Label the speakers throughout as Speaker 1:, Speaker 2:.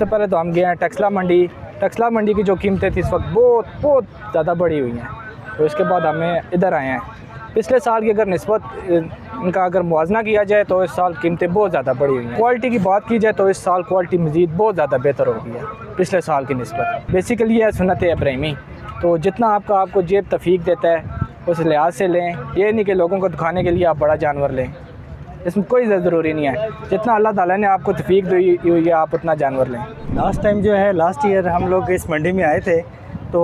Speaker 1: सबसे पहले तो हम गए हैं टक्सला मंडी। टक्सला मंडी की जो कीमतें थी इस वक्त बहुत बहुत ज़्यादा बढ़ी हुई हैं। तो इसके बाद हमें इधर आए हैं। पिछले साल की अगर निस्बत इनका अगर मुआवजा किया जाए तो इस साल कीमतें बहुत ज़्यादा बढ़ी हुई हैं। क्वालिटी की बात की जाए तो इस साल क्वालिटी मज़ीद बहुत ज़्यादा बेहतर हो गई है पिछले साल की निस्बत। बेसिकली यह सुन्नत इब्राहिमी, तो जितना आपको जेब तफीक देता है उस लिहाज से लें। ये नहीं कि लोगों को दिखाने के लिए आप बड़ा जानवर लें, इसमें कोई ज़रूरी नहीं है। जितना अल्लाह ताला ने आपको तफीक दी हुई है आप उतना जानवर लें।
Speaker 2: लास्ट टाइम जो है लास्ट ईयर हम लोग इस मंडी में आए थे तो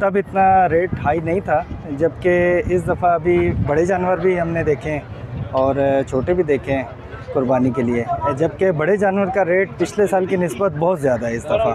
Speaker 2: तब इतना रेट हाई नहीं था, जबकि इस दफ़ा अभी बड़े जानवर भी हमने देखे हैं और छोटे भी देखे हैं कुर्बानी के लिए, जबकि बड़े जानवर का रेट पिछले साल की निस्बत बहुत ज़्यादा है इस दफ़ा।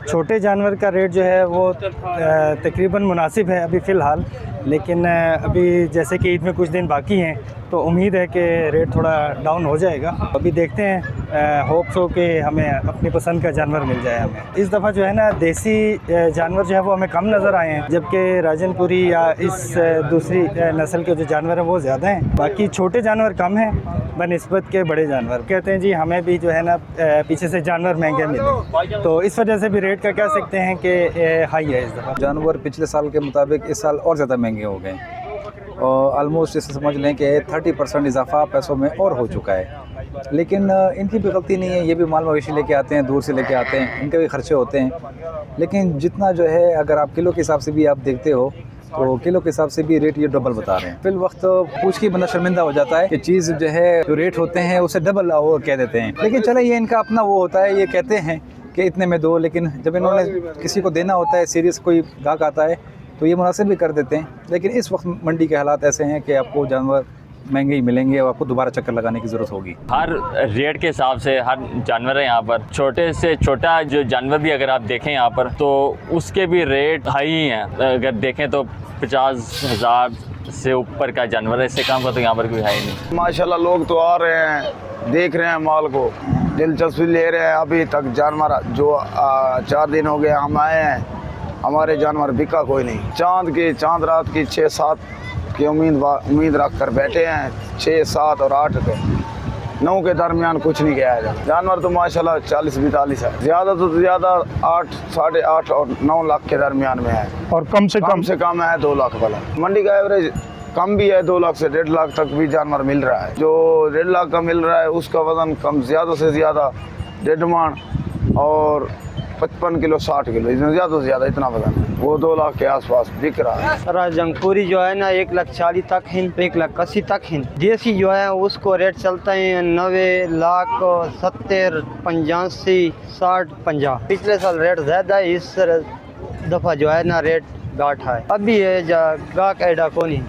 Speaker 2: छोटे जानवर का रेट जो है वो तकरीबन मुनासिब है अभी फ़िलहाल, लेकिन अभी जैसे कि ईद में कुछ दिन बाकी हैं तो उम्मीद है कि रेट थोड़ा डाउन हो जाएगा। अभी देखते हैं, होप्स हो कि हमें अपनी पसंद का जानवर मिल जाए हमें। इस दफ़ा जो है ना देसी जानवर जो है वो हमें कम नज़र आए हैं, जबकि राजनपुरी या इस दूसरी नस्ल के जो जानवर हैं वो ज़्यादा हैं। बाकी छोटे जानवर कम हैं बनिस्बत के बड़े जानवर। कहते हैं जी हमें भी जो है ना पीछे से जानवर महंगे मिले, तो इस वजह से भी रेट का कह सकते हैं कि हाई है इस दफ़ा।
Speaker 3: जानवर पिछले साल के मुताबिक इस साल और ज़्यादा महंगे हो गए और आलमोस्ट इसे समझ लें कि 30% इजाफा पैसों में और हो चुका है। लेकिन इनकी भी गलती नहीं है, ये भी माल मवेशी लेके आते हैं, दूर से लेके आते हैं, इनके भी खर्चे होते हैं। लेकिन जितना जो है अगर आप किलो के हिसाब से भी आप देखते हो तो किलो के हिसाब से भी रेट ये डबल बता रहे हैं। फिल वक्त पूछ के बंदा शर्मिंदा हो जाता है कि चीज़ जो है जो रेट होते हैं उससे डबल वो कह देते हैं। लेकिन चले ये इनका अपना वो होता है, ये कहते हैं कि इतने में दो, लेकिन जब इन्होंने किसी को देना होता है, सीरियस कोई ग्राहक आता है तो ये मुनासिब भी कर देते हैं। लेकिन इस वक्त मंडी के हालात ऐसे हैं कि आपको जानवर महंगे ही मिलेंगे और आपको दोबारा चक्कर लगाने की ज़रूरत होगी।
Speaker 4: हर रेट के हिसाब से हर जानवर है यहाँ पर। छोटे से छोटा जो जानवर भी अगर आप देखें यहाँ पर तो उसके भी रेट हाई ही हैं। अगर देखें तो 50,000 से ऊपर का जानवर है, इससे कम का तो यहाँ पर कोई है ही नहीं।
Speaker 5: माशाल्लाह लोग तो आ रहे हैं, देख रहे हैं माल को, दिलचस्पी ले रहे हैं। अभी तक जानवर जो 4 दिन हो गए हम आए हैं, हमारे जानवर बिका कोई नहीं। चांद रात की 6-7 की उम्मीद रख कर बैठे हैं। 6, 7 और 8 के 9 के दरमियान कुछ नहीं गया है। जानवर तो माशाल्लाह 40-42 है, ज़्यादा तो ज़्यादा 8, 8.5 और 9 लाख के दरमियान में है, और कम से कम है 2 लाख वाला। मंडी का एवरेज कम भी है, 2 लाख से 1.5 लाख तक भी जानवर मिल रहा है। जो 1.5 लाख का मिल रहा है उसका वज़न कम ज़्यादा से ज़्यादा 1.5 मन और 55 किलो 60 किलो, इसमें ज़्यादा से ज़्यादा इतना वजन है, वो 2 लाख के आसपास बिक रहा है।
Speaker 6: राजंगपुरी जो है ना 1,40,000 तक है, 1,80,000 तक है। देसी जो है उसको रेट चलता है 90, लाख, 70, 85, 60, 50। पिछले साल रेट ज़्यादा है, इस दफ़ा जो है ना रेट घाटा है। अभी है ग्राहक एडा को नहीं।